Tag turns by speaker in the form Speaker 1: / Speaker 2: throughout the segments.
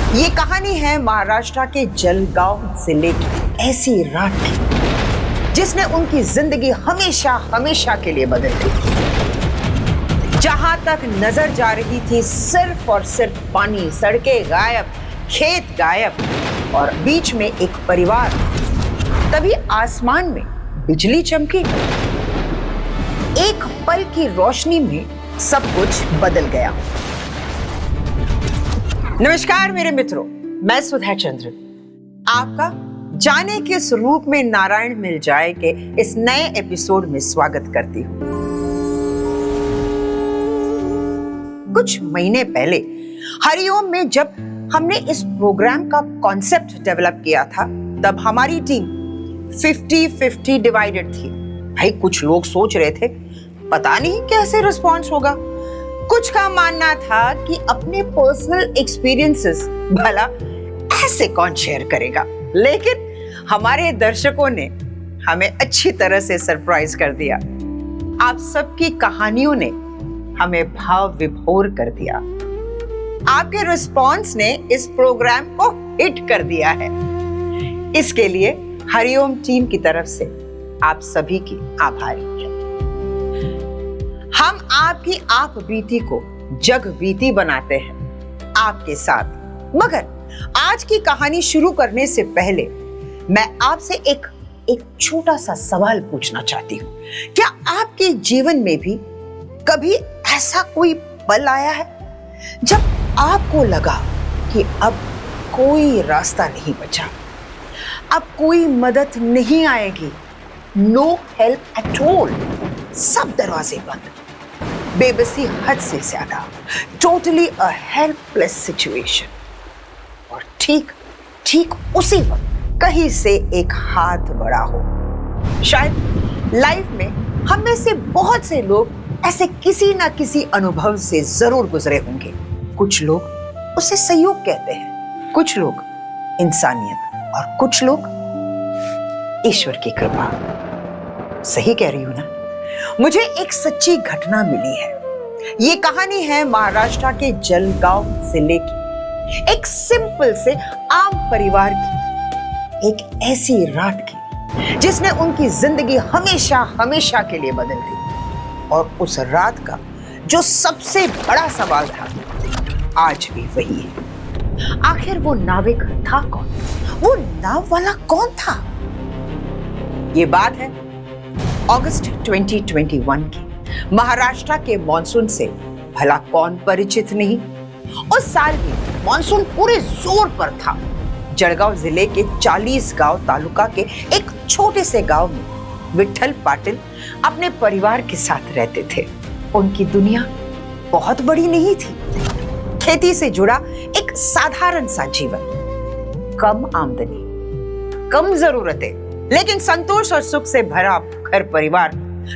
Speaker 1: ये कहानी है महाराष्ट्र के जलगांव जिले की ऐसी रात की जिसने उनकी जिंदगी हमेशा हमेशा के लिए बदल दी। जहां तक नजर जा रही थी सिर्फ और सिर्फ पानी, सड़कें गायब, खेत गायब और बीच में एक परिवार। तभी आसमान में बिजली चमकी। एक पल की रोशनी में सब कुछ बदल गया। नमस्कार मेरे मित्रों, मैं सुधा चंद्र आपका जाने किस रूप में नारायण मिल जाए के इस नए एपिसोड में स्वागत करती हूं। कुछ महीने पहले हरिओम में जब हमने इस प्रोग्राम का कॉन्सेप्ट डेवलप किया था, तब हमारी टीम 50-50 डिवाइडेड थी। भाई कुछ लोग सोच रहे थे पता नहीं कैसे रिस्पॉन्स होगा, कुछ का मानना था कि अपने पर्सनल एक्सपीरियंसेस भला ऐसे कौन शेयर करेगा। लेकिन हमारे दर्शकों ने हमें अच्छी तरह से सरप्राइज कर दिया। आप सबकी कहानियों ने हमें भाव विभोर कर दिया। आपके रिस्पॉन्स ने इस प्रोग्राम को हिट कर दिया है। इसके लिए हरिओम टीम की तरफ से आप सभी की आभारी हैं। हम आपकी आप बीती को जग बीती बनाते हैं आपके साथ। मगर आज की कहानी शुरू करने से पहले मैं आपसे एक छोटा सा सवाल पूछना चाहती हूँ। क्या आपके जीवन में भी कभी ऐसा कोई पल आया है जब आपको लगा कि अब कोई रास्ता नहीं बचा, अब कोई मदद नहीं आएगी, नो हेल्प एट ऑल, सब दरवाजे बंद, बेबसी हद से ज्यादा, टोटली अ हेल्पलेस सिचुएशन। और ठीक उसी वक्त कहीं से एक हाथ बढ़ा हो। शायद लाइफ में हम में से बहुत से लोग ऐसे किसी ना किसी अनुभव से जरूर गुजरे होंगे। कुछ लोग उसे संयोग कहते हैं, कुछ लोग इंसानियत और कुछ लोग ईश्वर की कृपा। सही कह रही हूं ना? मुझे एक सच्ची घटना मिली है। ये कहानी है महाराष्ट्र के जलगांव जिले की एक सिंपल से आम परिवार की एक ऐसी रात की जिसने उनकी जिंदगी हमेशा हमेशा के लिए बदल दी। और उस रात का जो सबसे बड़ा सवाल था आज भी वही है। आखिर वो नाविक था कौन? वो नाव वाला कौन था? ये बात है अगस्त 2021 की। महाराष्ट्र के मॉनसून से भला कौन परिचित नहीं। उस साल भी मॉनसून पूरे जोर पर था। जलगांव जिले के 40 गांव तालुका के एक छोटे से गांव में विठल पाटिल अपने परिवार के साथ रहते थे। उनकी दुनिया बहुत बड़ी नहीं थी। खेती से जुड़ा एक साधारण सा जीवन, कम आमदनी, कम जरूरतें, लेकिन संतोष और सुख से भरा घर परिवार।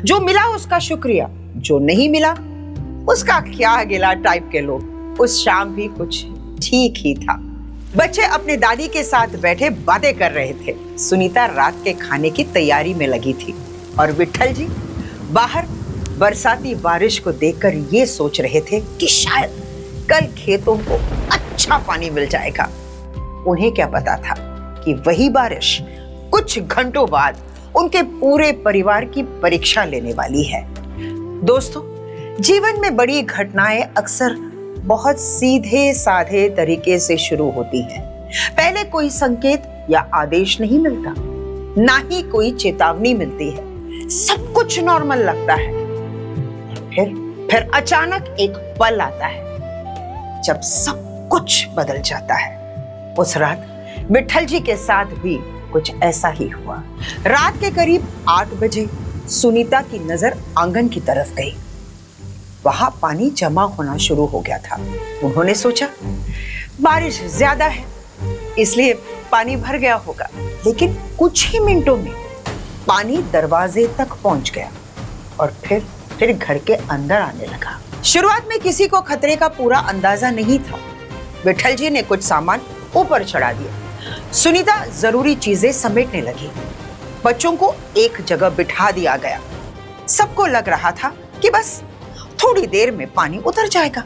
Speaker 1: जो मिला उसका शुक्रिया, जो नहीं मिला उसका क्या गिला टाइप के लोग। उस शाम भी कुछ ठीक ही था। बच्चे अपने दादी के साथ बैठे बातें कर रहे थे। सुनीता रात के खाने की तैयारी में लगी थी और विठल जी बाहर बरसाती बारिश को देखकर ये सोच रहे थे कि शायद कल खेतों को अच्छा पानी मिल जाएगा। उन्हें क्या पता था कि वही बारिश कुछ घंटों बाद उनके पूरे परिवार की परीक्षा लेने वाली है। दोस्तों, जीवन में बड़ी घटनाएं अक्सर बहुत सीधे साधे तरीके से शुरू होती हैं। पहले कोई संकेत या आदेश नहीं मिलता, ना ही कोई चेतावनी मिलती है। सब कुछ नॉर्मल लगता है। फिर अचानक एक पल आता है जब सब कुछ बदल जाता है। उस रात विठल जी के साथ भी कुछ ऐसा ही हुआ। रात के करीब 8 बजे सुनीता की नजर आंगन की तरफ गई। वहां पानी जमा होना शुरू हो गया था। उन्होंने सोचा बारिश ज्यादा है इसलिए पानी भर गया होगा। लेकिन कुछ ही मिनटों में पानी दरवाजे तक पहुंच गया और फिर घर के अंदर आने लगा। शुरुआत में किसी को खतरे का पूरा अंदाजा नहीं था। विठल जी ने कुछ सामान ऊपर चढ़ा दिया। सुनीता जरूरी चीजें समेटने लगी। बच्चों को एक जगह बिठा दिया गया। सबको लग रहा था कि बस थोड़ी देर में पानी उतर जाएगा।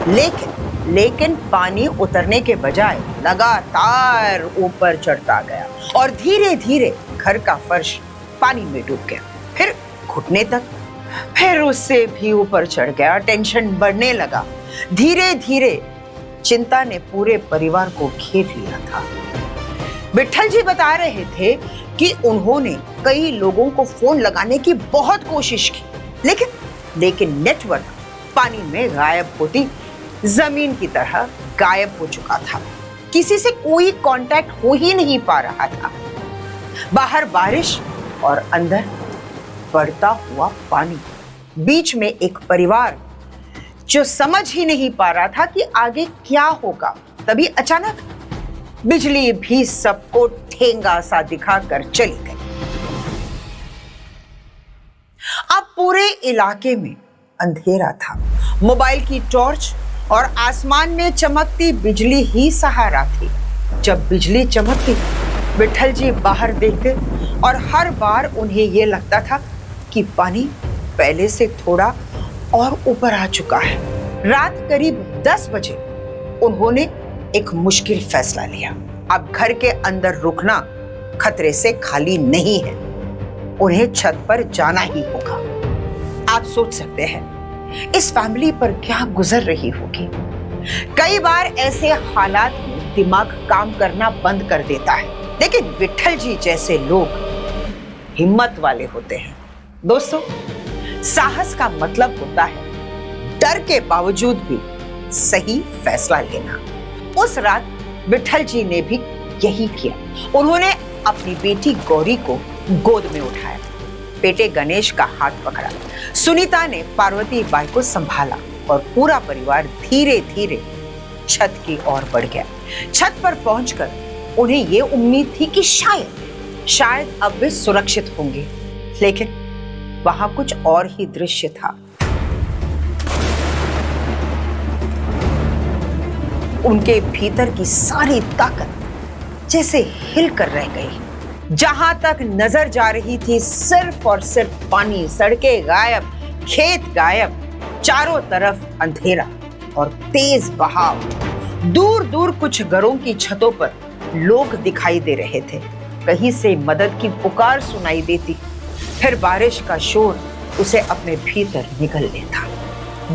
Speaker 1: लेकिन लेकिन पानी उतरने के बजाय लगातार ऊपर चढ़ता गया और धीरे धीरे घर का फर्श पानी में डूब गया, फिर घुटने तक, फिर उससे भी ऊपर चढ़ गया। टेंशन बढ़ने लगा। धीरे धीरे चिंता ने पूरे परिवार को घेर लिया था। विट्ठल जी बता रहे थे कि उन्होंने कई लोगों को फोन लगाने की बहुत कोशिश की, लेकिन नेटवर्क पानी में गायब होती जमीन की तरह गायब हो चुका था। किसी से कोई कांटेक्ट हो ही नहीं पा रहा था। बाहर बारिश और अंदर बढ़ता हुआ पानी, बीच में एक परिवार जो समझ ही नहीं पा रहा था कि आगे क्या होगा। तभी अचानक बिजली भी सबको ठेंगा सा दिखाकर चली गई। अब पूरे इलाके में अंधेरा था। मोबाइल की टॉर्च और आसमान में चमकती बिजली ही सहारा थी। जब बिजली चमकती, विट्ठल जी बाहर देखते और हर बार उन्हें यह लगता था कि पानी पहले से थोड़ा और ऊपर आ चुका है। रात करीब 10 बजे उन्होंने एक मुश्किल फैसला लिया। अब घर के अंदर रुकना खतरे से खाली नहीं है, उन्हें छत पर जाना ही होगा। आप सोच सकते हैं इस फैमिली पर क्या गुजर रही होगी। कई बार ऐसे हालात में दिमाग काम करना बंद कर देता है, लेकिन विट्ठल जी जैसे लोग हिम्मत वाले होते हैं। दोस्तों, साहस का मतलब होता है डर के बावजूद भी सही फैसला लेना। उस रात विट्ठल जी ने भी यही किया। उन्होंने अपनी बेटी गौरी को गोद में उठाया, बेटे गणेश का हाथ पकड़ा, सुनीता ने पार्वती बाई को संभाला और पूरा परिवार धीरे धीरे छत की ओर बढ़ गया। छत पर पहुंचकर उन्हें ये उम्मीद थी कि शायद अब वे सुरक्षित होंगे, लेकिन वहां कुछ और ही दृश्य था। उनके भीतर की सारी ताकत जैसे हिल कर रह गई। जहां तक नजर जा रही थी सिर्फ और सिर्फ पानी, सड़कें गायब, खेत गायब, चारों तरफ अंधेरा और तेज बहाव। दूर दूर कुछ घरों की छतों पर लोग दिखाई दे रहे थे। कहीं से मदद की पुकार सुनाई देती, फिर बारिश का शोर उसे अपने भीतर निगल लेता।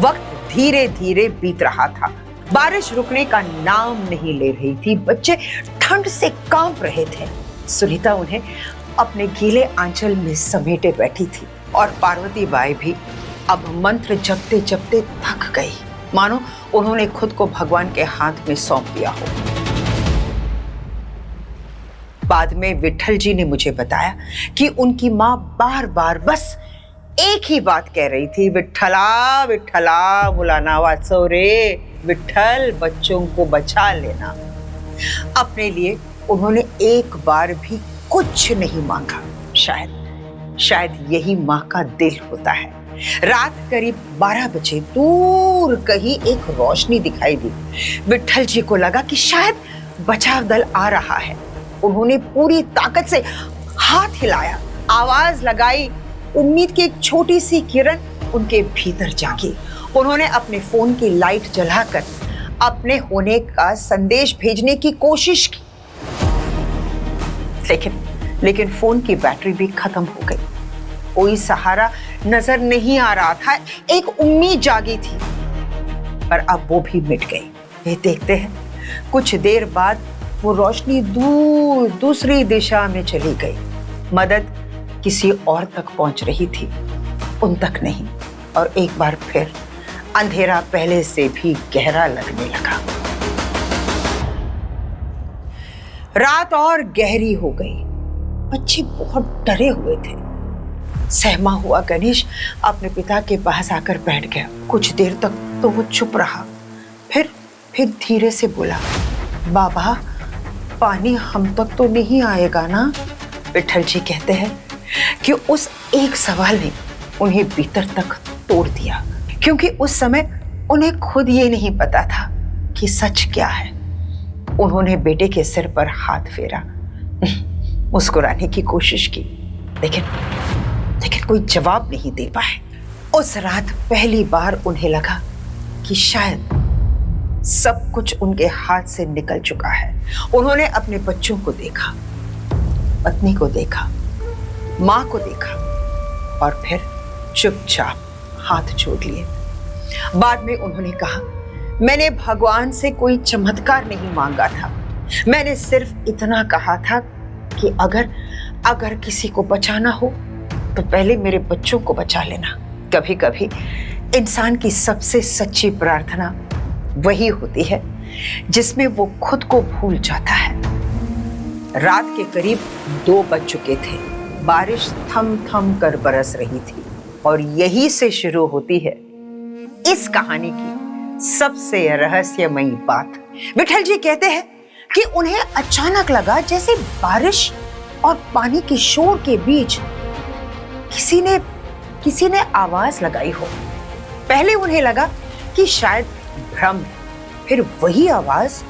Speaker 1: वक्त धीरे धीरे बीत रहा था। बारिश रुकने का नाम नहीं ले रही थी। बच्चे ठंड से कांप रहे थे। सुनीता उन्हें अपने गीले आंचल में समेटे बैठी थी और पार्वती बाई भी अब मंत्र जपते जपते थक गई, मानो उन्होंने खुद को भगवान के हाथ में सौंप दिया हो। बाद में विट्ठल जी ने मुझे बताया कि उनकी माँ बार बार बस एक ही बात कह रही थी, विट्ठला विट्ठला मुलाना वात्सव रे, विट्ठल बच्चों को बचा लेना। अपने लिए उन्होंने एक बार भी कुछ नहीं मांगा। शायद यही माँ का दिल होता है। रात करीब 12 बजे दूर कहीं एक रोशनी दिखाई दी। विट्ठल जी को लगा कि शायद बचाव दल आ रहा है। उन्होंने पूरी ताकत से हाथ हिलाया, आवाज लगाई। उम्मीद की एक छोटी सी किरण उनके भीतर जागी। उन्होंने अपने फोन की लाइट जलाकर अपने होने का संदेश भेजने की कोशिश की, लेकिन फोन की बैटरी भी खत्म हो गई। कोई सहारा नजर नहीं आ रहा था। एक उम्मीद जागी थी, पर अब वो भी मिट गई। ये देखते हैं कुछ देर बाद वो रोशनी दूर दूसरी दिशा में चली गई। मदद किसी और तक पहुंच रही थी, उन तक नहीं। और एक बार फिर अंधेरा पहले से भी गहरा लगने लगा। रात और गहरी हो गई। बच्चे बहुत डरे हुए थे। सहमा हुआ गणेश अपने पिता के पास आकर बैठ गया। कुछ देर तक तो वो चुप रहा, फिर धीरे से बोला, बाबा, पानी हम तक तो नहीं आएगा ना? विट्ठल जी कहते हैं कि उस एक सवाल ने उन्हें भीतर तक तोड़ दिया, क्योंकि उस समय उन्हें खुद ये नहीं पता था कि सच क्या है। उन्होंने बेटे के सिर पर हाथ फेरा, मुस्कुराने की कोशिश की, लेकिन कोई जवाब नहीं दे पाए। उस रात पहली बार उन्हें लगा कि शायद सब कुछ उनके हाथ से निकल चुका है। उन्होंने अपने बच्चों को देखा, पत्नी को देखा, माँ को देखा और फिर चुपचाप हाथ जोड़ लिए। बाद में उन्होंने कहा, मैंने भगवान से कोई चमत्कार नहीं मांगा था। मैंने सिर्फ इतना कहा था कि अगर किसी को बचाना हो तो पहले मेरे बच्चों को बचा लेना। कभी कभी इंसान की सबसे सच्ची प्रार्थना वही होती है जिसमें वो खुद को भूल जाता है। रात के करीब 2 बज चुके थे। बारिश थम थम कर बरस रही थी और यही से शुरू होती है इस कहानी की सबसे रहस्यमयी बात। विठल जी कहते हैं कि उन्हें अचानक लगा जैसे बारिश और पानी के शोर के बीच किसी ने आवाज लगाई हो। पहले उन्हें लगा कि शायद भ्रम, फिर वही आवाज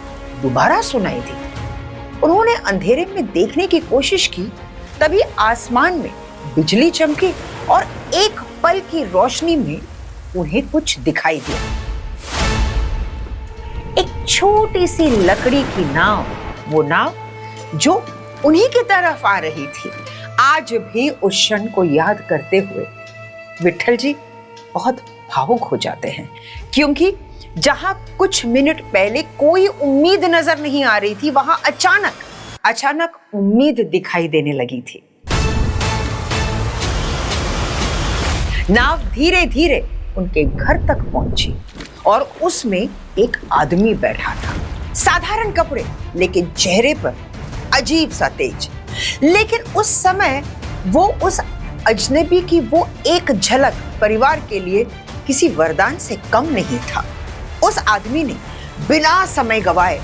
Speaker 1: दोबारा सुनाई दी। उन्होंने अंधेरे में देखने की कोशिश की, तभी आसमान में बिजली चमकी और एक पल की रोशनी में उन्हें कुछ दिखाई दिया। एक छोटी सी लकड़ी की नाव, वो नाव जो उन्हीं की तरफ आ रही थी। आज भी उस क्षण को याद करते हुए विठल जी बहुत भावुक हो जाते हैं, क्योंकि जहां कुछ मिनट पहले कोई उम्मीद नजर नहीं आ रही थी, वहां अचानक उम्मीद दिखाई देने लगी थी। नाव धीरे धीरे उनके घर तक पहुंची और उसमें एक आदमी बैठा था। साधारण कपड़े, लेकिन चेहरे पर अजीब सा तेज। लेकिन उस समय वो उस अजनबी की वो एक झलक परिवार के लिए किसी वरदान से कम नहीं था। उस आदमी ने बिना समय गवाए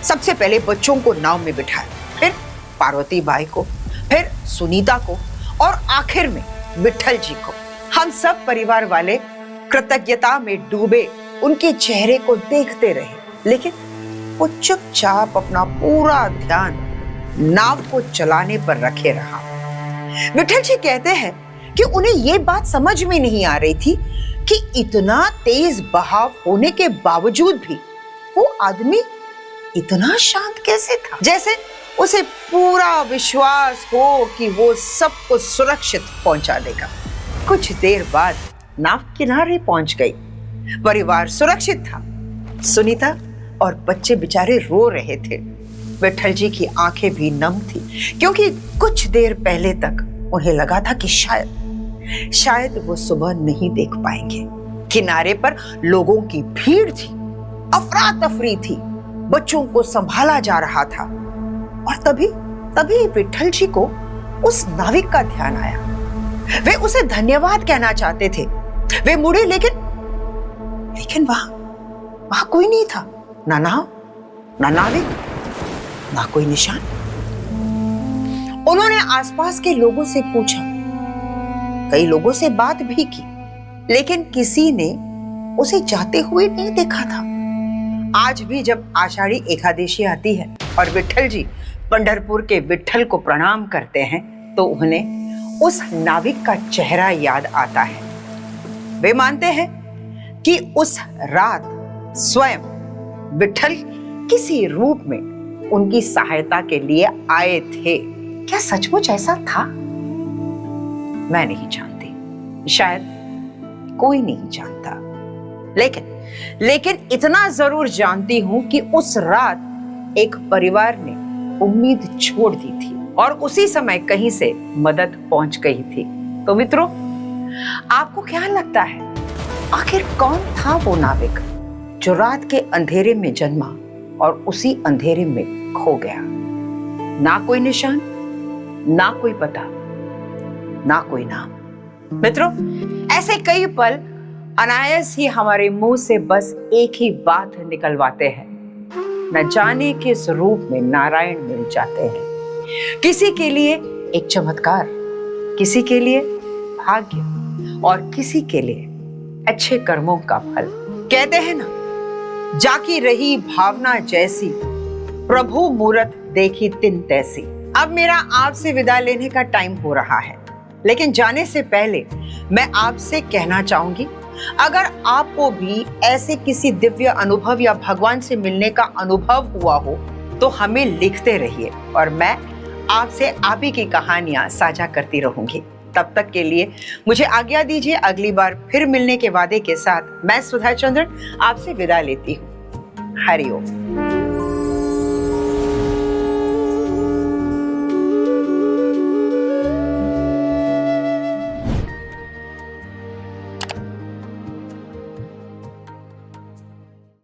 Speaker 1: सबसे पहले बच्चों को नाव में बिठाया, फिर पार्वती बाई को, फिर सुनीता को और आखिर में विठल जी को। हम सब परिवार वाले कृतज्ञता में डूबे उनके चेहरे को देखते रहे, लेकिन वो चुपचाप अपना पूरा ध्यान नाव को चलाने पर रखे रहा। विठल जी कहते हैं कि उन्हें ये बात समझ में नहीं आ रही थी कि इतना तेज बहाव होने के बावजूद भी वो आदमी इतना शांत कैसे था, जैसे उसे पूरा विश्वास हो कि वो सबको सुरक्षित पहुंचा देगा। कुछ देर बाद नाव किनारे पहुंच गई। परिवार सुरक्षित था। सुनीता और बच्चे बेचारे रो रहे थे। विठल जी की आंखें भी नम थी, क्योंकि कुछ देर पहले तक उन्हें लगा था कि शायद वो सुबह नहीं देख पाएंगे। किनारे पर लोगों की भीड़ थी, अफरा तफरी थी, बच्चों को संभाला जा रहा था। और तभी विठल जी को उस नाविक का ध्यान आया। वे उसे धन्यवाद कहना चाहते थे। वे मुड़े, लेकिन वहां कोई नहीं था। ना नाव, ना नाविक, ना कोई निशान। उन्होंने आसपास के लोगों से पूछा, कई लोगों से बात भी की, लेकिन किसी ने उसे जाते हुए नहीं देखा था। आज भी जब आषाढ़ी एकादशी आती है और विठल जी पंढरपुर के विठल को प्रणाम करते हैं, तो उन्हें उस नाविक का चेहरा याद आता है। वे मानते हैं कि उस रात स्वयं विठल किसी रूप में उनकी सहायता के लिए आए थे। क्या सचमुच ऐसा था? मैं नहीं जानती, शायद कोई नहीं जानता, लेकिन इतना जरूर जानती हूं कि उस रात एक परिवार ने उम्मीद छोड़ दी थी और उसी समय कहीं से मदद पहुंच गई थी। तो मित्रों, आपको क्या लगता है, आखिर कौन था वो नाविक जो रात के अंधेरे में जन्मा और उसी अंधेरे में खो गया? ना कोई निशान, ना कोई पता, ना कोई नाम। मित्रों, ऐसे कई पल अनायास ही हमारे मुंह से बस एक ही बात निकलवाते हैं, न जाने किस रूप में नारायण मिल जाते हैं। किसी के लिए एक चमत्कार, किसी के लिए भाग्य और किसी के लिए अच्छे कर्मों का फल। कहते हैं ना, जाकी रही भावना जैसी, प्रभु मूरत देखी तिन तैसी। अब मेरा आपसे विदा लेने का टाइम हो रहा है, लेकिन जाने से पहले मैं आपसे कहना चाहूंगी, अगर आपको भी ऐसे किसी दिव्य अनुभव या भगवान से मिलने का अनुभव हुआ हो तो हमें लिखते रहिए और मैं आपसे आप ही की कहानियां साझा करती रहूंगी। तब तक के लिए मुझे आज्ञा दीजिए। अगली बार फिर मिलने के वादे के साथ मैं सुधा चंद्रन आपसे विदा लेती हूँ। हरि ओम।